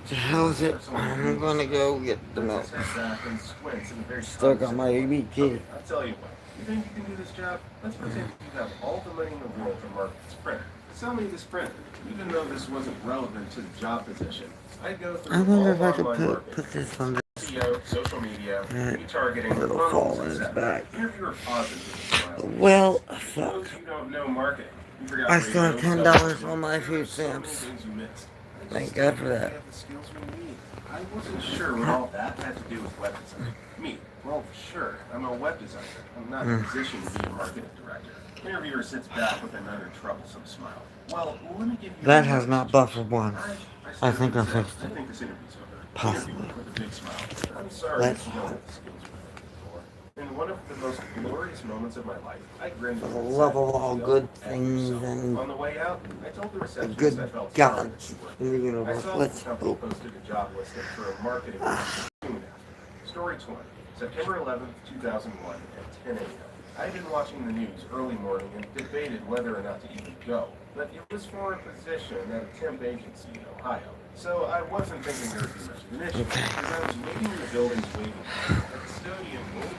The hell is it? I'm gonna go get the milk. Still got my ABT. I'll tell you what. You think you can do this job? Let's pretend you have all the money in the world to market this printer. Sell me this printer. Even though this wasn't relevant to the job position, I'd go through I wonder all if I could online marketing. put this on this. SEO, social media, retargeting, It'll funnels, fall in his etc. back. Interviewer pauses with a smile. Well, For fuck. those who don't know marketing, you forgot I still have radio, $10 on my there food are so many stamps. things you missed. Thank God for We that. have the skills we need. I wasn't sure what all that had to do with web design. Me, well, sure, I'm a web designer. I'm not in a position to be a marketing director. Interviewer sits back with another troublesome smile. Well, let me give you That has not buffered once. I think I fixed I it. think this interview's over. Possibly. Interviewer with a big smile. I'm sorry Let's if you don't have the skills we're looking for. In one of the most glorious moments of my life, I grinned. For the love of all good things and On the way out, I told the receptionist good I felt sorry that gods she worked. in the I universe. saw Let's the company hope. posted a job listing for a marketing soon after. Story 20, September 11th, 2001 at 10 a.m. I had been watching the news early morning and debated whether or not to even go, but it was for a position at a temp agency in Ohio. So I wasn't thinking there would be much of an issue, because I was waiting in the building's waiting room. A custodian rolled the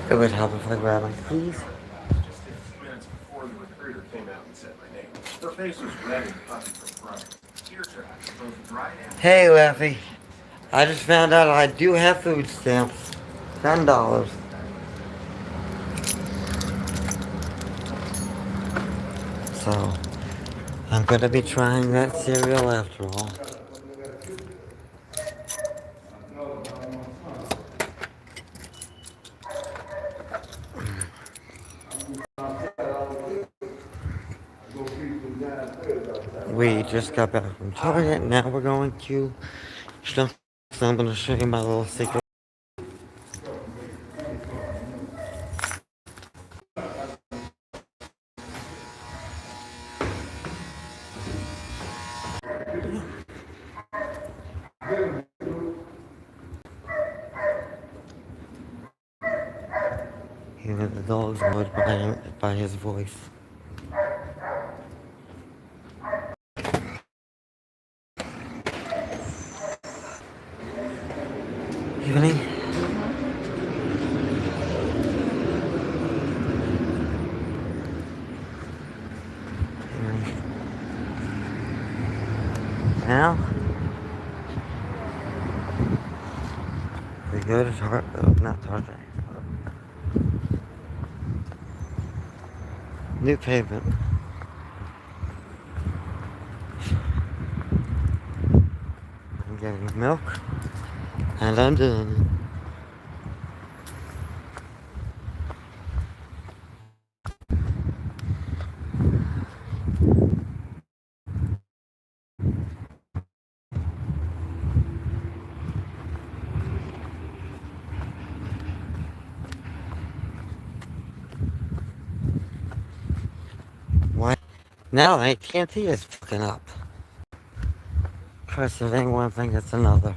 TV. It would help if I grab my keys. Just a few minutes before the recruiter came out and said my name. Her face was red and puffy from crying. Tear tracks, both dry and Hey, Leffy. I just found out I do have food stamps. $10. So, I'm gonna be trying that cereal after all. We just got back from Target. Now we're going to stuff. So I'm gonna show you my little secret. Even the dog's annoyed by his voice. Evening. Now we go to Target. Not Target. New Pavement. I'm getting milk, and I'm done. Why? Now AT&T is fucking up. First it ain't one thing, it's another.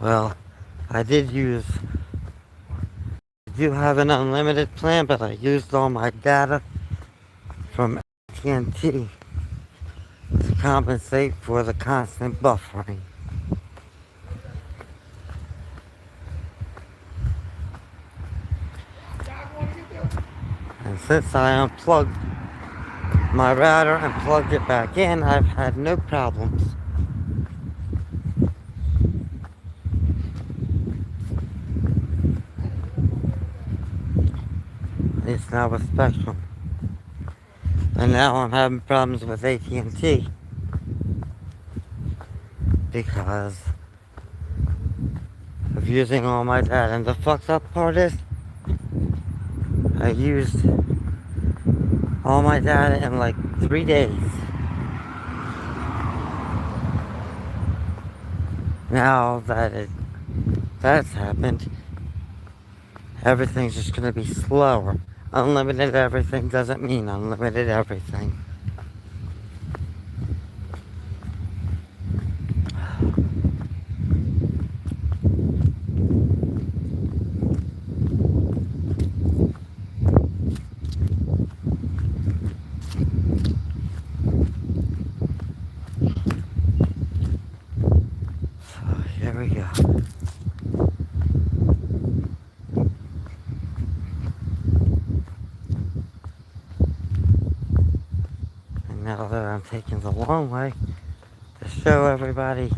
Well, I do have an unlimited plan, but I used all my data from AT&T to compensate for the constant buffering. And since I unplugged my router and plugged it back in, I've had no problems. It's now with Spectrum. And now I'm having problems with AT&T because of using all my data. And the fucked up part is I used all my data in like 3 days. Now that that's happened, everything's just gonna be slower. Unlimited everything doesn't mean unlimited everything. There we go. And now that I'm taking the long way to show everybody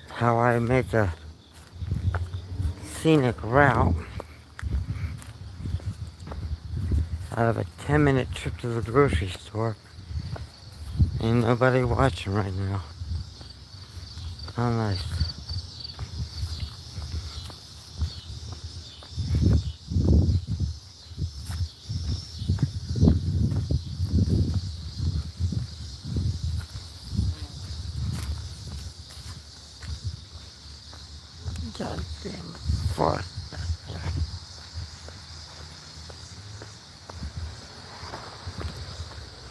how I make a scenic route out of a 10-minute trip to the grocery store. Ain't nobody watching right now. How nice. Goddamn forest.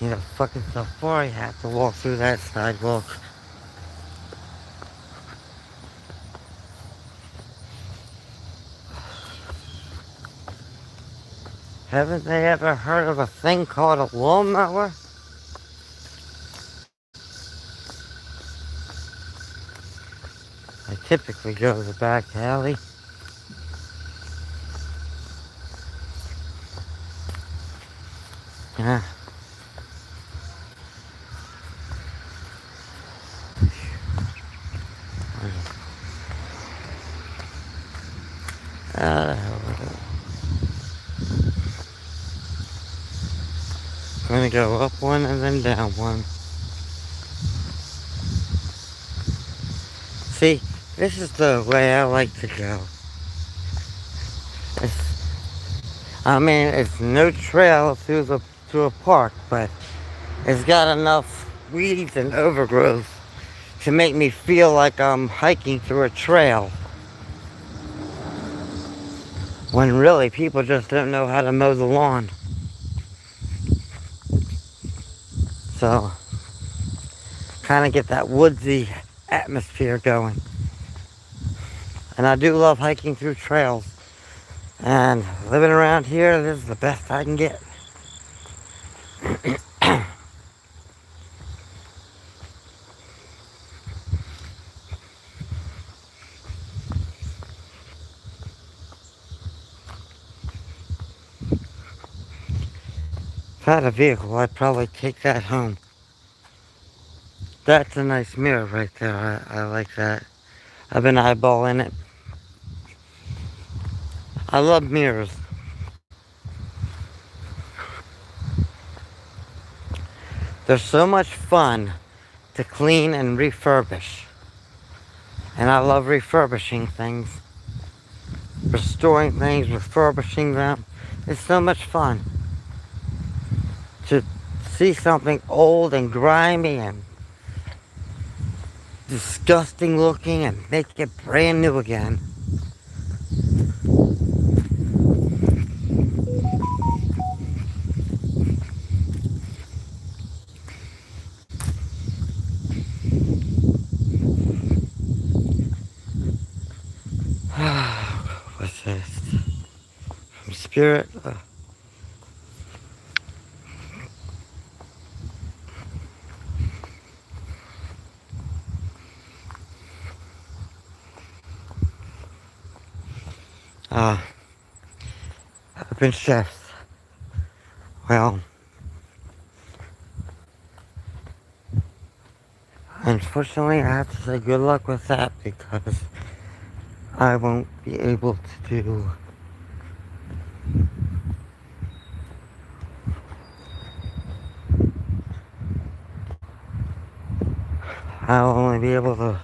Need a fucking safari hat to walk through that sidewalk. Haven't they ever heard of a thing called a lawnmower? I typically go to the back alley. Yeah. I'm gonna go up one and then down one. See, this is the way I like to go. It's no trail through a park, but it's got enough weeds and overgrowth to make me feel like I'm hiking through a trail. When really people just don't know how to mow the lawn. So, kind of get that woodsy atmosphere going. And I do love hiking through trails. And living around here, this is the best I can get. If I had a vehicle, I'd probably take that home. That's a nice mirror right there. I like that. I've been eyeballing it. I love mirrors. They're so much fun to clean and refurbish. And I love refurbishing things. Restoring things, refurbishing them. It's so much fun to see something old and grimy and disgusting looking and make it brand new again. What's this? From Spirit. Urban Chefs. Well, unfortunately, I have to say good luck with that because I won't be able to do I'll only be able to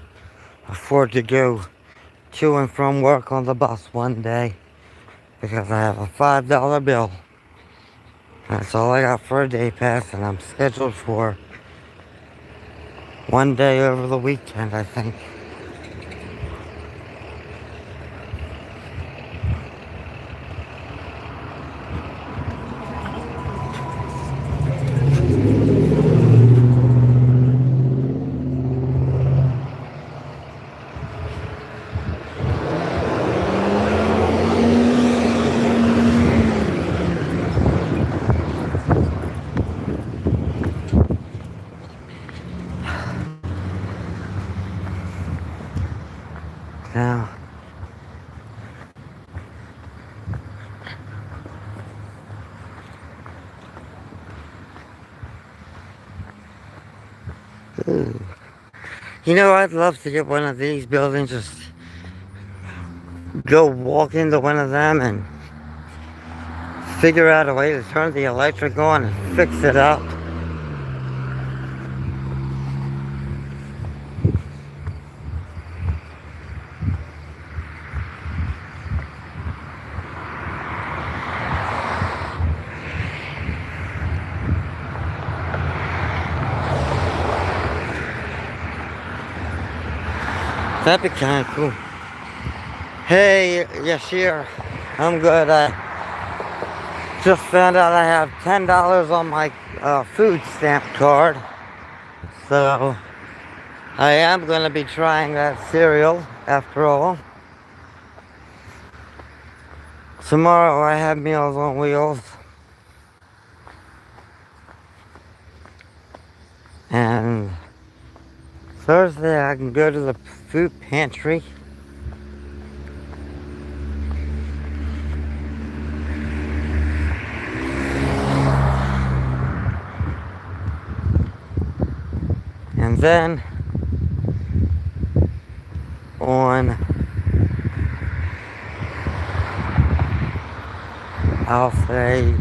afford to go to and from work on the bus one day because I have a $5 bill. That's all I got for a day pass, and I'm scheduled for one day over the weekend, I think. Now, ooh. You know, I'd love to get one of these buildings, just go walk into one of them and figure out a way to turn the electric on and fix it up. That'd be kind of cool. Hey, Yashir, I'm good. I just found out I have $10 on my food stamp card. So, I am going to be trying that cereal after all. Tomorrow I have Meals on Wheels. And Thursday I can go to the food pantry. And then on, I'll say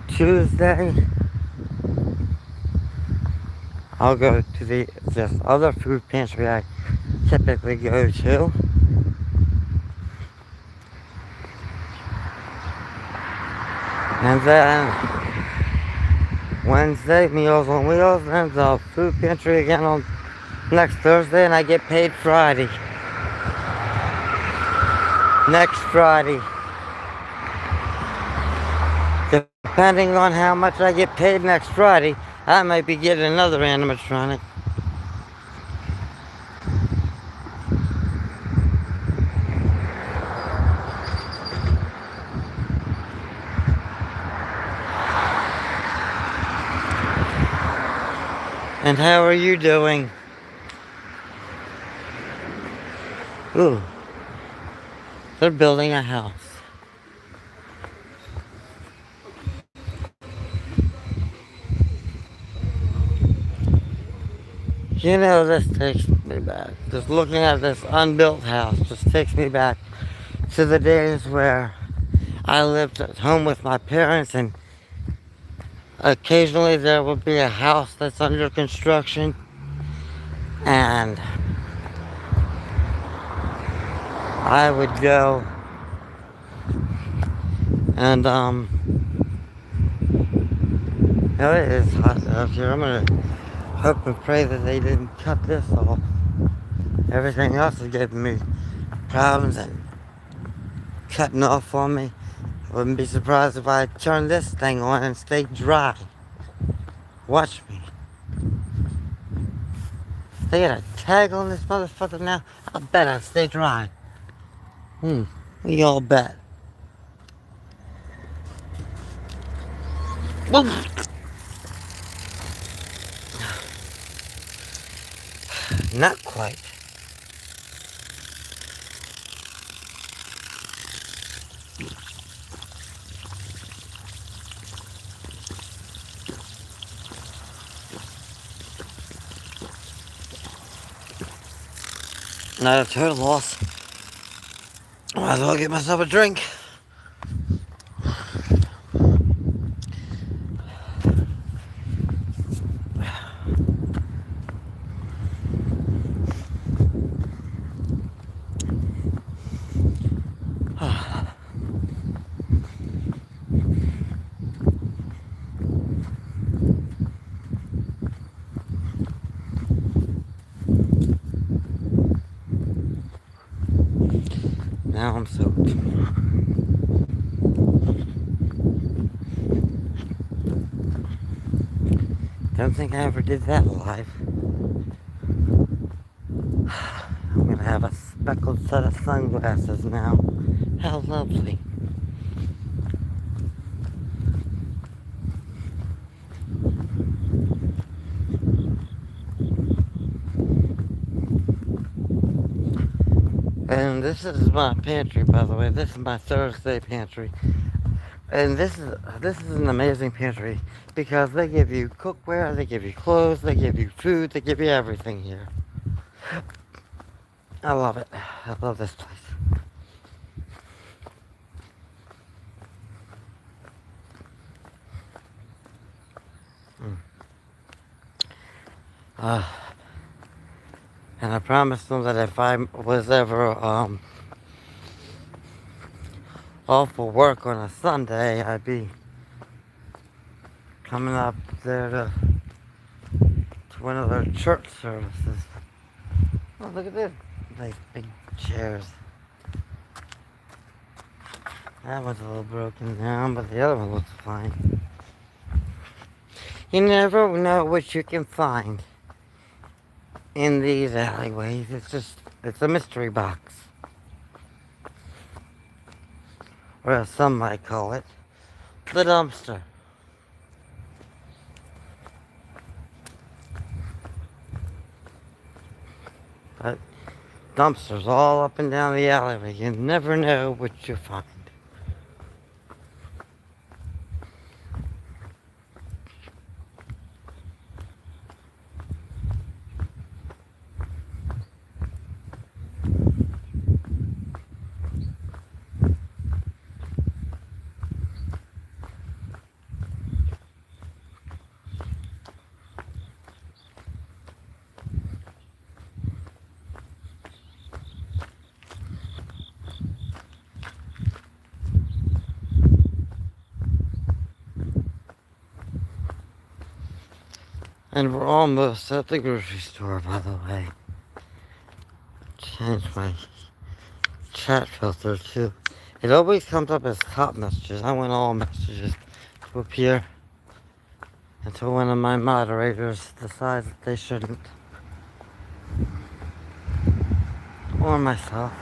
Tuesday, I'll go to this other food pantry I typically go to. And then Wednesday, Meals on Wheels, and the food pantry again on next Thursday, and I get paid Friday. Next Friday. Depending on how much I get paid next Friday, I might be getting another animatronic. And how are you doing? Ooh. They're building a house. You know, this takes me back. Just looking at this unbuilt house just takes me back to the days where I lived at home with my parents, and occasionally there would be a house that's under construction, and I would go and oh, it is hot out here. I'm gonna hope and pray that they didn't cut this off. Everything else is giving me problems and cutting off on me. I wouldn't be surprised if I turned this thing on and stayed dry. Watch me. They got a tag on this motherfucker now. I bet I stay dry. We all bet. Whoa. Not quite. Not a total loss. Might as well get myself a drink. Now I'm soaked. Don't think I ever did that live. I'm gonna have a speckled set of sunglasses now. How lovely. And this is my pantry, by the way. This is my Thursday pantry. And this is an amazing pantry because they give you cookware, they give you clothes, they give you food, they give you everything here. I love it. I love this place. Uh, and I promised them that if I was ever off for work on a Sunday, I'd be coming up there to one of their church services. Oh, look at this. Nice big chairs. That one's a little broken down, but the other one looks fine. You never know what you can find in these alleyways. It's a mystery box. Or as some might call it, the dumpster. But dumpsters all up and down the alleyway. You never know what you'll find. And we're almost at the grocery store, by the way. Change my chat filter too. It always comes up as top messages. I want all messages to appear until one of my moderators decides that they shouldn't. Or myself.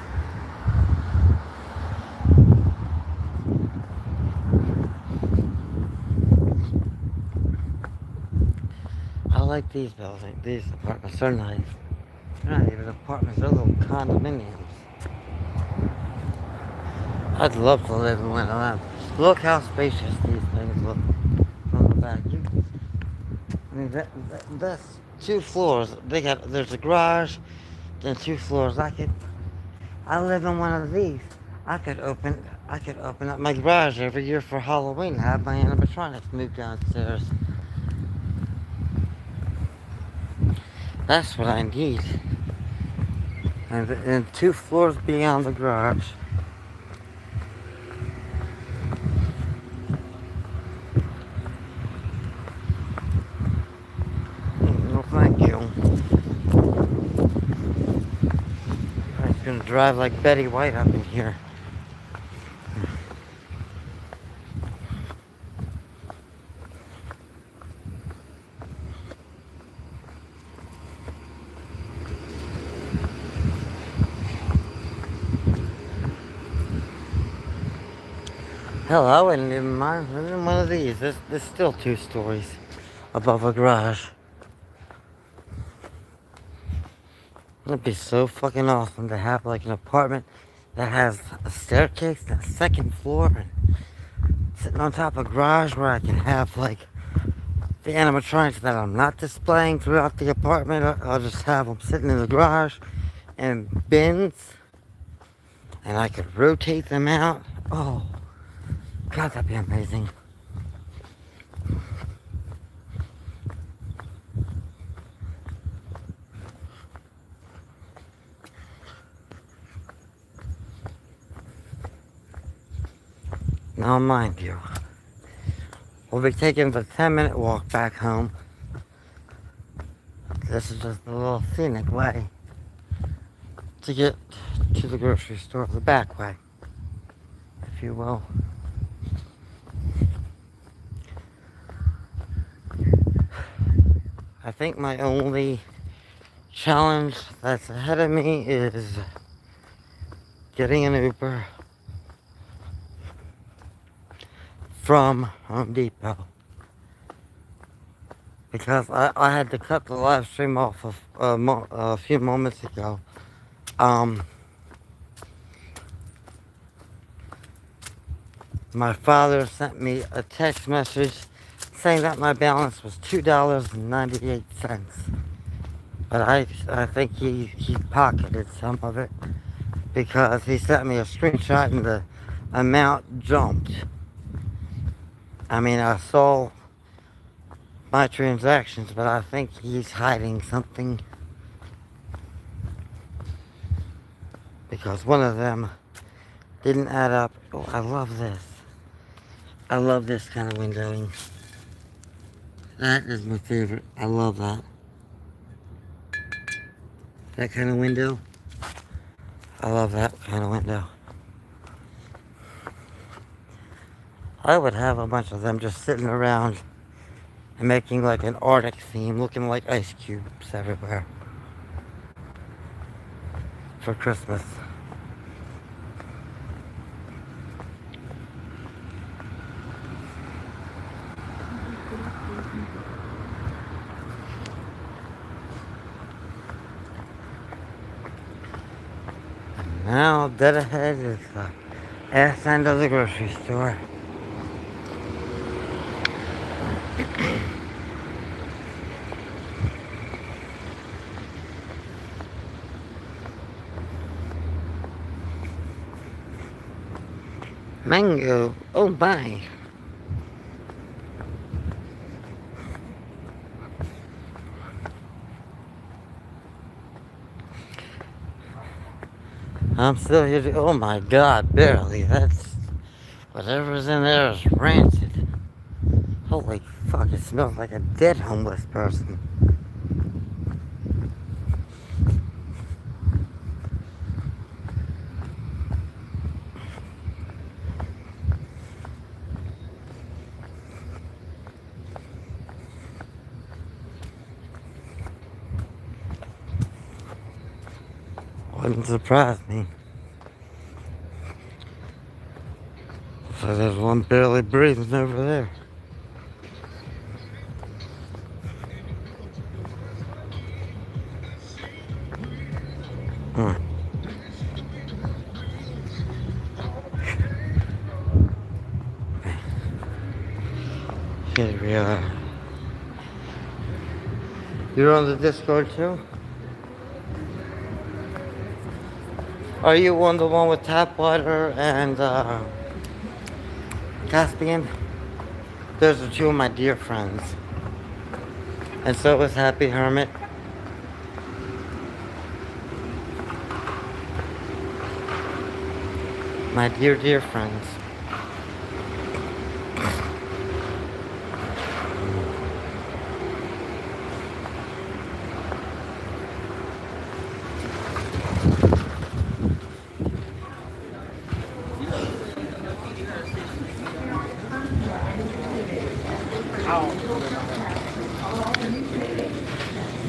I like these buildings, these apartments. They're nice. They're not even apartments, they're little condominiums. I'd love to live in one of them. Look how spacious these things look from the back. I mean, that's 2 floors. There's a garage, then 2 floors. I live in one of these. I could open up my garage every year for Halloween. Have my animatronics move downstairs. That's what I need. And 2 floors beyond the garage. No, thank you. I'm gonna drive like Betty White up in here. Hell, I wouldn't even mind living in one of these. There's still 2 stories above a garage. It'd be so fucking awesome to have like an apartment that has a staircase, that 2nd floor, and sitting on top of a garage where I can have like the animatronics that I'm not displaying throughout the apartment. I'll just have them sitting in the garage in bins, and I could rotate them out. Oh. God, that'd be amazing. Now, mind you, we'll be taking the 10-minute walk back home. This is just a little scenic way to get to the grocery store, the back way, if you will. I think my only challenge that's ahead of me is getting an Uber from Home Depot. Because I had to cut the live stream off of a few moments ago. my father sent me a text message saying that my balance was $2.98. But I think he pocketed some of it because he sent me a screenshot and the amount jumped. I mean, I saw my transactions, but I think he's hiding something because one of them didn't add up. Oh, I love this. I love this kind of windowing. That is my favorite. I love that. That kind of window. I love that kind of window. I would have a bunch of them just sitting around and making like an Arctic theme, looking like ice cubes everywhere for Christmas. Now, dead ahead is the ass end of the grocery store. Mango, oh my. I'm still here. Oh my god, barely. That's. Whatever's in there is rancid. Holy fuck, it smells like a dead homeless person. Wouldn't surprise me. So there's one barely breathing over there. Here we are. You're on the Discord too? Are you on the one with tap water and Caspian? Those are two of my dear friends. And so is Happy Hermit. My dear, dear friends.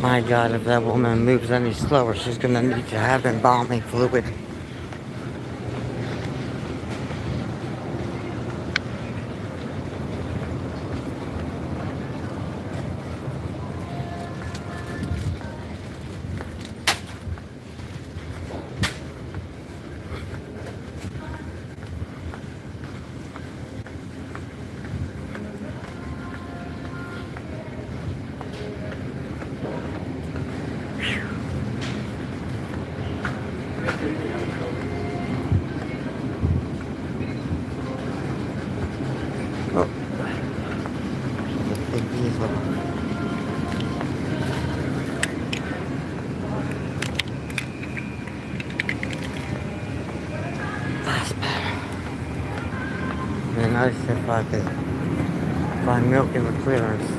My God, if that woman moves any slower, she's gonna need to have embalming fluid. Oh, the big diesel. That's better. It'd be nice if I could find milk in the clearance.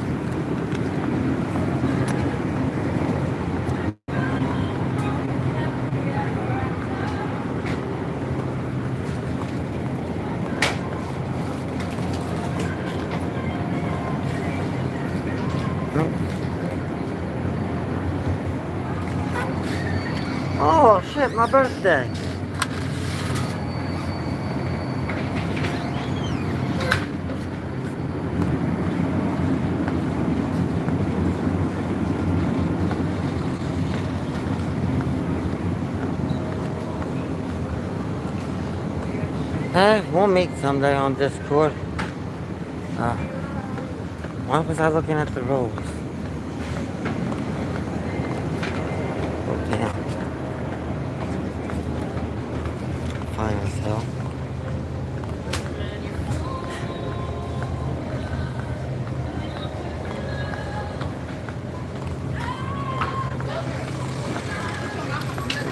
Oh shit, my birthday. Hey, we'll meet someday on Discord. Uh, why was I looking at the roads? Oh, damn. Fine as hell.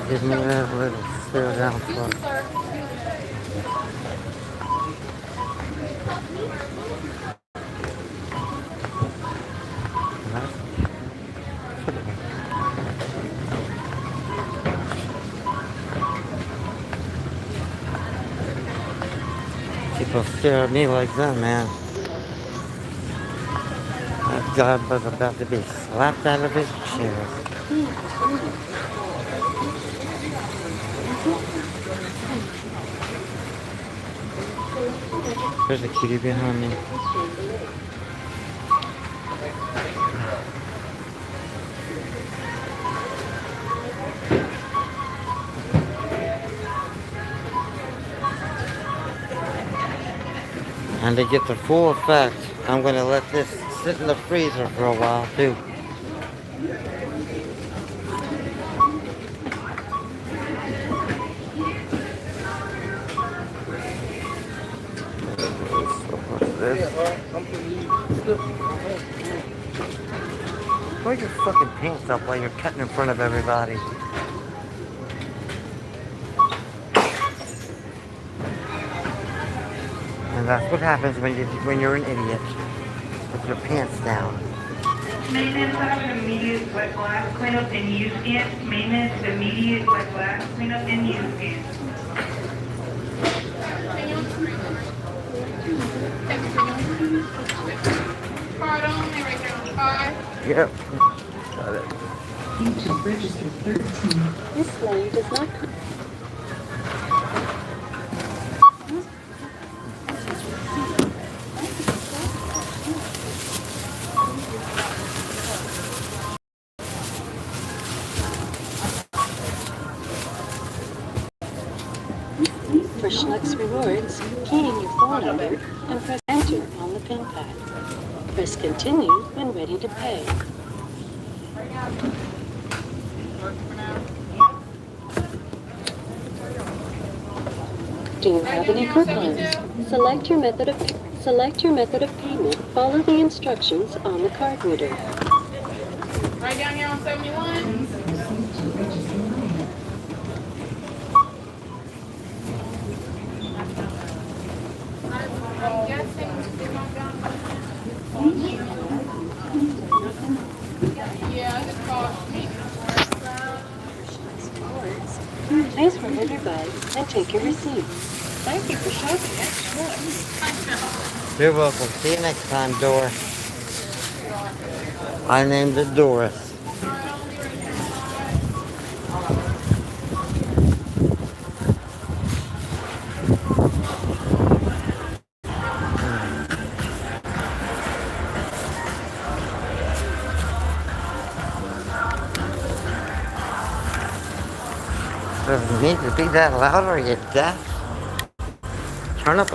Give me that little stare down front. People stare at me like that, man. That God was about to be slapped out of his chair. There's a kitty behind me. And to get the full effect, I'm gonna let this sit in the freezer for a while too. Pull your fucking pants up while you're cutting in front of everybody. And that's what happens when you're an idiot. With your pants down. Maintenance of immediate wet glass cleanup and use it. Maintenance immediate wet glass cleanup and use it. Card only right now. Card. Yep. Got it. YouTube registered 13. This lane does not. For Schlex Rewards, key in your phone number and press Enter on the pin pad. Press Continue when ready to pay. Do you have any coupons? Select your method of payment. Follow the instructions on the card reader. Right down here on 71. I'm guessing they won't down. Yeah, it cost me. Please remove your bags and take your receipt. Thank you for shopping at Schlex. You're welcome. See you next time, Doris. I named it Doris. Doesn't need to be that loud or you're deaf. Turn up.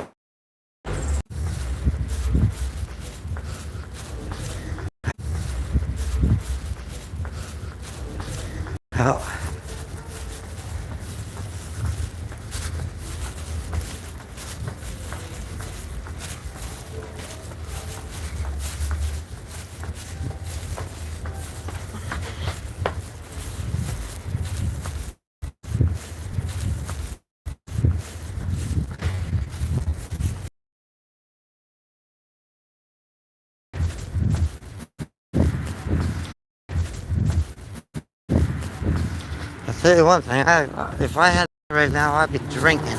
Oh. I'll tell you one thing, if I had it right now, I'd be drinking.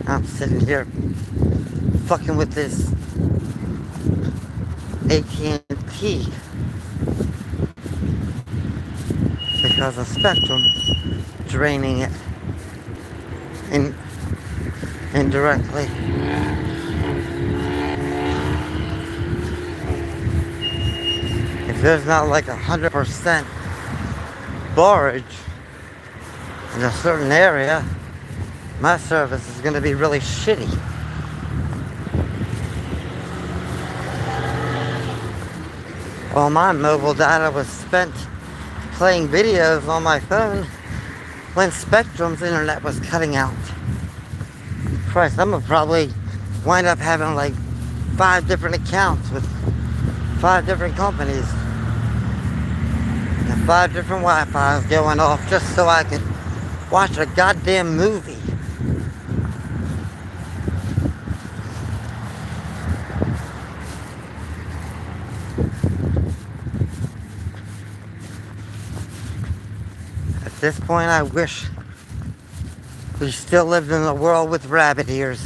I'm sitting here fucking with this AT&T because of Spectrum draining it indirectly. If there's not like 100% barrage, in a certain area, my service is going to be really shitty. All my mobile data was spent playing videos on my phone when Spectrum's internet was cutting out. Christ, I'm gonna probably wind up having like 5 different accounts with 5 different companies and 5 different Wi-Fi's going off just so I could watch a goddamn movie. At this point, I wish we still lived in a world with rabbit ears.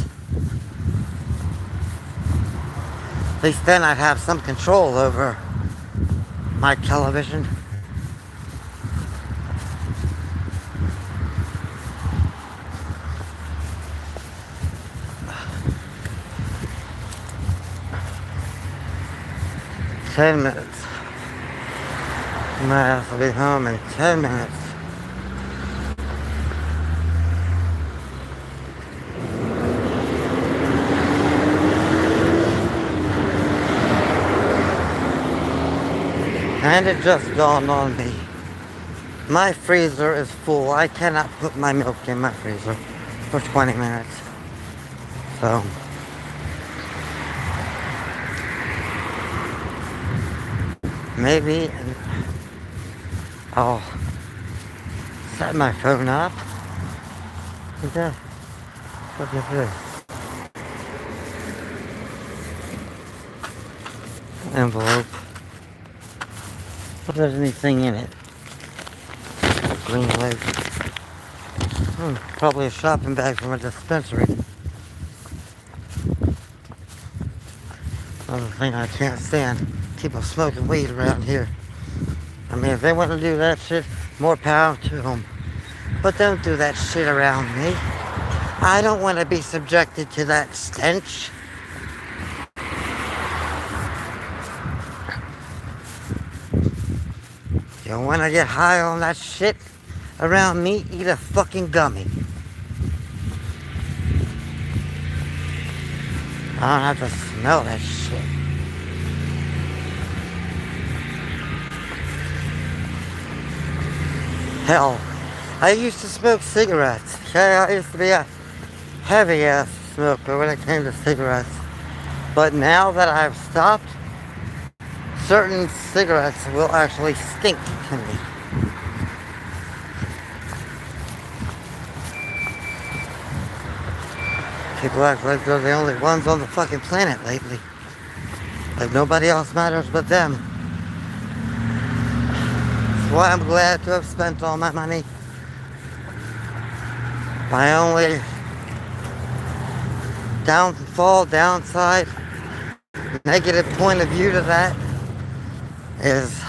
At least then I'd have some control over my television. Ten minutes. My ass will be home in 10 minutes. And it just dawned on me. My freezer is full. I cannot put my milk in my freezer for 20 minutes. So maybe I'll set my phone up. Okay. What is this? Envelope. If there's anything in it. Green leg. Probably a shopping bag from a dispensary. Another thing I can't stand. People smoking weed around here. I mean, if they want to do that shit, more power to them. But don't do that shit around me. I don't want to be subjected to that stench. You want to get high on that shit around me? Eat a fucking gummy. I don't have to smell that shit. Hell, I used to smoke cigarettes. Okay, I used to be a heavy ass smoker when it came to cigarettes. But now that I've stopped, certain cigarettes will actually stink to me. People act like they're the only ones on the fucking planet lately. Like nobody else matters but them. That's why I'm glad to have spent all my money. My only downside, negative point of view to that is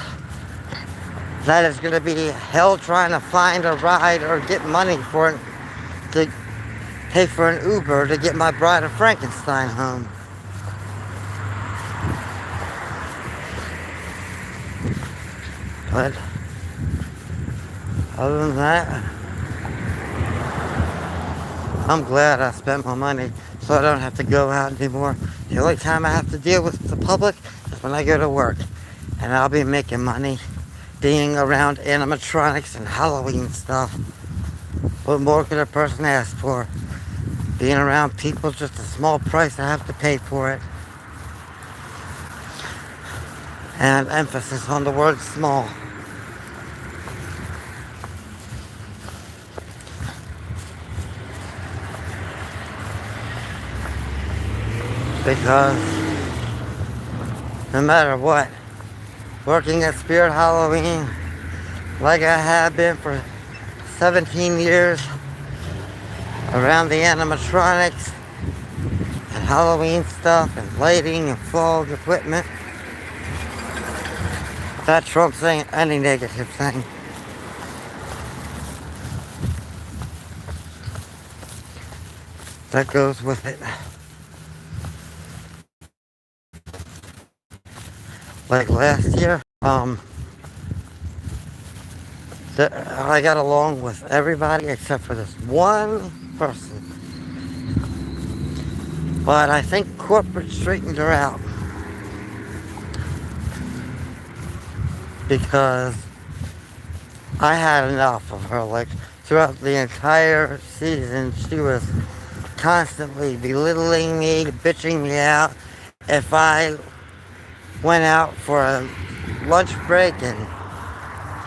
that it's going to be hell trying to find a ride or get money for it to pay for an Uber to get my Bride of Frankenstein home. But other than that, I'm glad I spent my money so I don't have to go out anymore. The only time I have to deal with the public is when I go to work. And I'll be making money being around animatronics and Halloween stuff. What more could a person ask for? Being around people, just a small price I have to pay for it. And emphasis on the word small. Because no matter what, working at Spirit Halloween like I have been for 17 years around the animatronics and Halloween stuff and lighting and fog equipment, that trumps any negative thing. That goes with it. Like last year, I got along with everybody except for this one person. But I think corporate straightened her out. Because I had enough of her. Like, throughout the entire season, she was constantly belittling me, bitching me out. If I went out for a lunch break and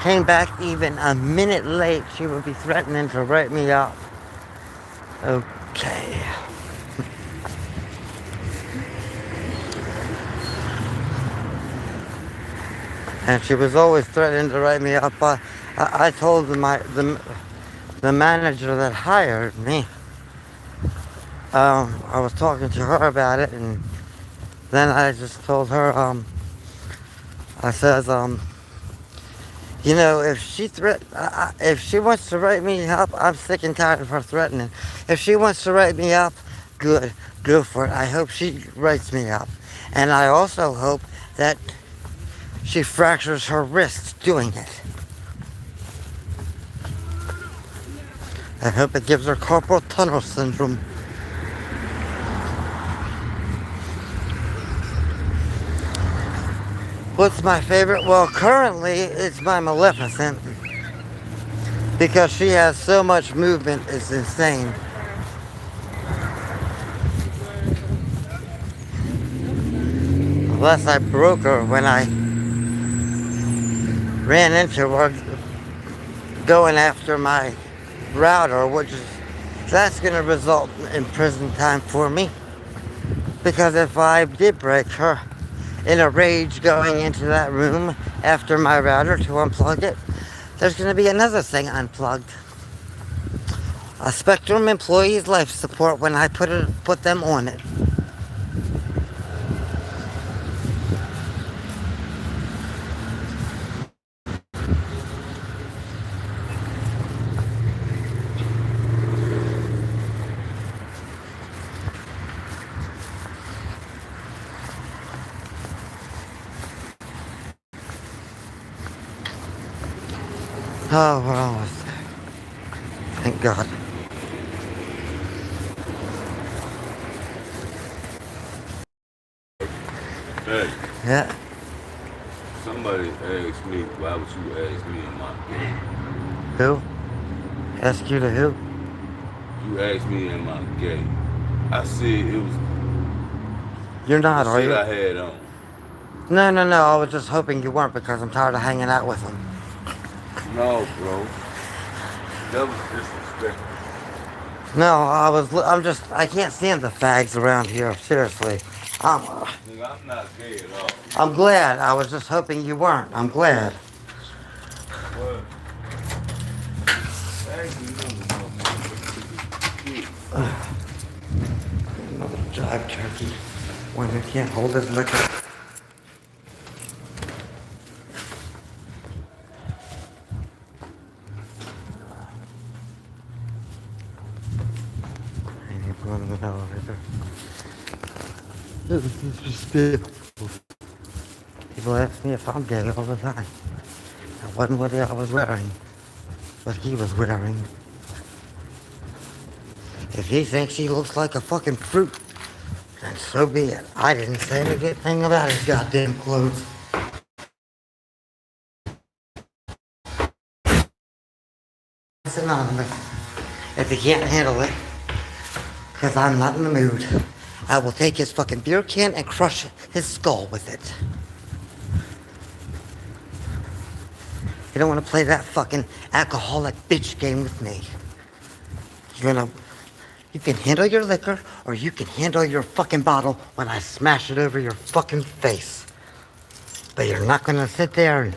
came back even a minute late, she would be threatening to write me up. Okay. And she was always threatening to write me up. I told the manager that hired me, I was talking to her about it, and then I just told her, I says, you know, if she wants to write me up, I'm sick and tired of her threatening. If she wants to write me up, good, go for it. I hope she writes me up. And I also hope that she fractures her wrist doing it. I hope it gives her carpal tunnel syndrome. What's my favorite? Well, currently it's my Maleficent. Because she has so much movement, it's insane. Unless I broke her when I ran into her going after my router, which is, that's going to result in prison time for me. Because if I did break her in a rage going into that room after my router to unplug it, there's going to be another thing unplugged. A Spectrum employee's life support when I put them on it. Oh, we're almost there. Thank God. Hey, Yeah. somebody asked me, why would you ask me am I gay? Who? Ask you to who? You asked me am I gay? I said it was You're the not, are shit you? I had on. No. I was just hoping you weren't because I'm tired of hanging out with them. No, bro. That was disrespectful. No, I can't stand the fags around here, seriously. Nigga, I'm not gay at all. I'm glad. I was just hoping you weren't. I'm glad. What? Actually, no. Another jive turkey. One who can't hold his liquor. I need to go in the elevator. This is disrespectful. People ask me if I'm gay all the time. That wasn't what I was wearing. What he was wearing. If he thinks he looks like a fucking fruit, then so be it. I didn't say a good thing about his goddamn clothes. It's anonymous. If he can't handle it, because I'm not in the mood, I will take his fucking beer can and crush his skull with it. You don't want to play that fucking alcoholic bitch game with me. You can handle your liquor, or you can handle your fucking bottle when I smash it over your fucking face. But you're not gonna sit there and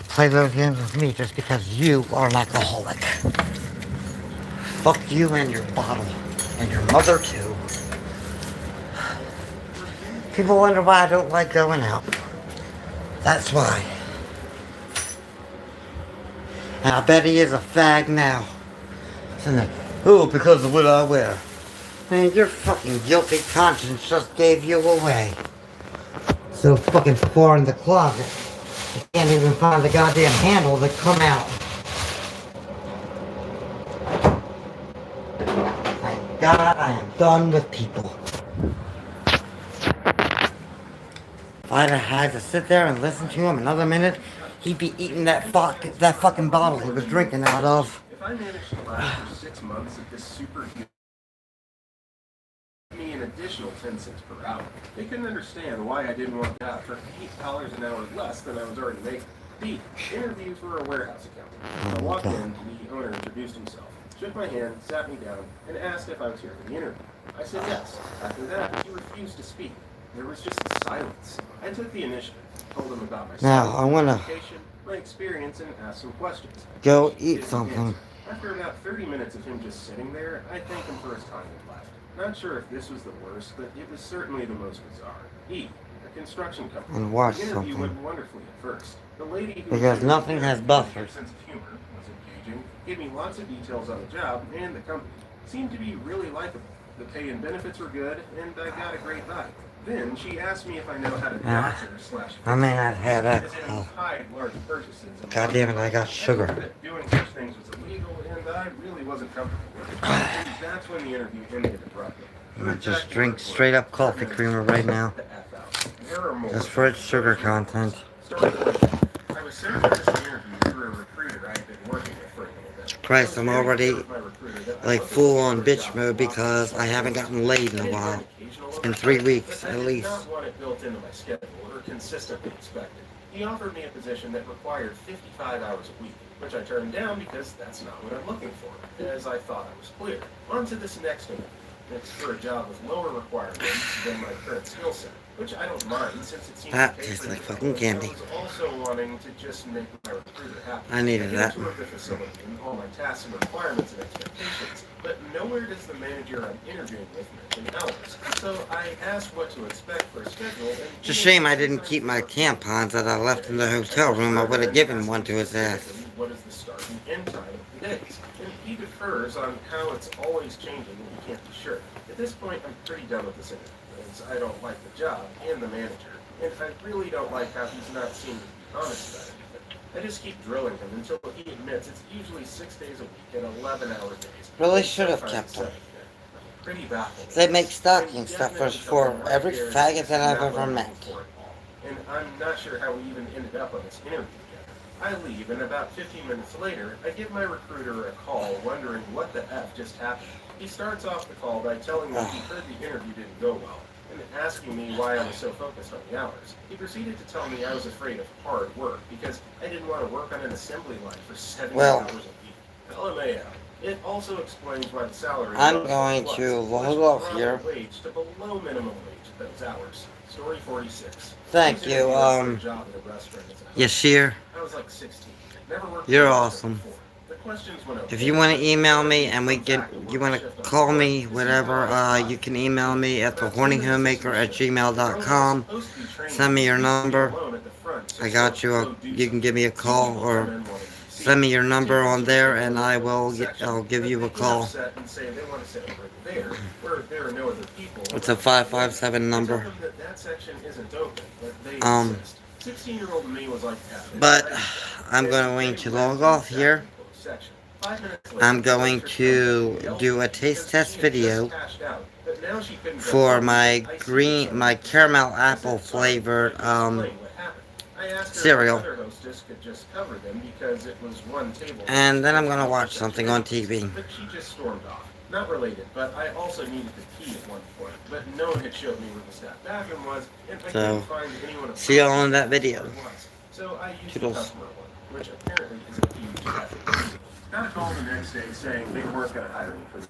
play those games with me just because you are an alcoholic. Fuck you and your bottle, and your mother too. People wonder why I don't like going out. That's why. And I bet he is a fag now. Oh, because of what I wear. Man, your fucking guilty conscience just gave you away. So fucking far in the closet. I can't even find the goddamn handle to come out. Thank God I am done with people. If I'd have had to sit there and listen to him another minute, he'd be eating that fucking bottle he was drinking out of. If I managed to last for 6 months at this superhuman, me an additional 10 cents per hour. They couldn't understand why I didn't want that for $8 an hour less than I was already making. B, interview for a warehouse accountant. I walked in, the owner introduced himself, shook my hand, sat me down, and asked if I was here for the interview. I said yes. After that, he refused to speak. There was just silence. I took the initiative, told him about myself, Now, I wanna my experience, and asked some questions. go He eat didn't something. answer. After about 30 minutes of him just sitting there, I thanked him for his time and left. Not sure if this was the worst, but it was certainly the most bizarre. E, a construction company. And watch The interview something. went wonderfully at first. The lady who Because was nothing has buffer. sense of humor was engaging, gave me lots of details on the job and the company. Seemed to be really likable. The pay and benefits were good, and I got a great vibe. Then she asked me if I know how to doctor / I may not have that. as in Oh, hide large purchases. and God damn it, I got I sugar. knew that doing such things was illegal, and I really wasn't comfortable with it. And that's when the interview ended abruptly. I'm gonna just drink straight up coffee creamer right now. Just for its sugar content. I was sent for this interview through a recruiter I had been working with for a little bit. Christ, I'm already like full on bitch mode because I haven't gotten laid in a while. It's been 3 weeks at least. I did not want it built into my schedule or consistently expected. He offered me a position that required 55 hours a week, which I turned down because that's not what I'm looking for, as I thought I was clear. On to this next interview. It's for a job with lower requirements than my current skill set, which I don't mind since it seems That to pay tastes pretty like well. fucking candy. I was also wanting to just make my recruiter happy. I needed get that. a tour of the facility and all my tasks and requirements and expectations, but nowhere does the manager I'm interviewing with mention hours. So I asked what to expect for a schedule. And It's a shame I didn't keep my tampons that I left in the hotel room. I would have given one to his ass. What is the start and end time of the days? And he defers on how it's always changing and you can't be sure. At this point, I'm pretty done with this interview, as I don't like the job and the manager, and I really don't like how he's not seeming to be honest about anything. I just keep drilling him until he admits it's usually 6 days a week and 11-hour days. Really and should have sometimes kept him. 7. I'm pretty baffled. They make stocking stuffers for every faggot that I've ever met. And I'm not sure how we even ended up on this interview together. I leave, and about 15 minutes later, I give my recruiter a call wondering what the F just happened. He starts off the call by telling me he heard the interview didn't go well, and asking me why I was so focused on the hours. He proceeded to tell me I was afraid of hard work because I didn't want to work on an assembly line for 70 hours a week. LMAO. It also explains why the salary I'm going to log off here. Wage to below minimum wage at those hours. Story 46. Thank you, Yashir. I was like 16. Never worked You're in a awesome. restaurant before. The questions went over. If you want to email me and you want to call me, whatever, you can email me at thehornyhomemaker@gmail.com. Send me your number. I got you. You can give me a call or send me your number on there and I'll give you a call. It's a 557 number. 16-year-old me was like that. But I'm going to log off here. I'm going to do a taste test video for my caramel apple flavored cereal. And then I'm gonna watch something on TV. But she just stormed off. Not related, but I also needed to pee at one point, but no one had showed me where the staff bathroom was, and I couldn't find anyone. See y'all in that video. So I used the Toodles. customer one, which apparently is a huge effort. Got a call the next day saying they weren't going to hire me for this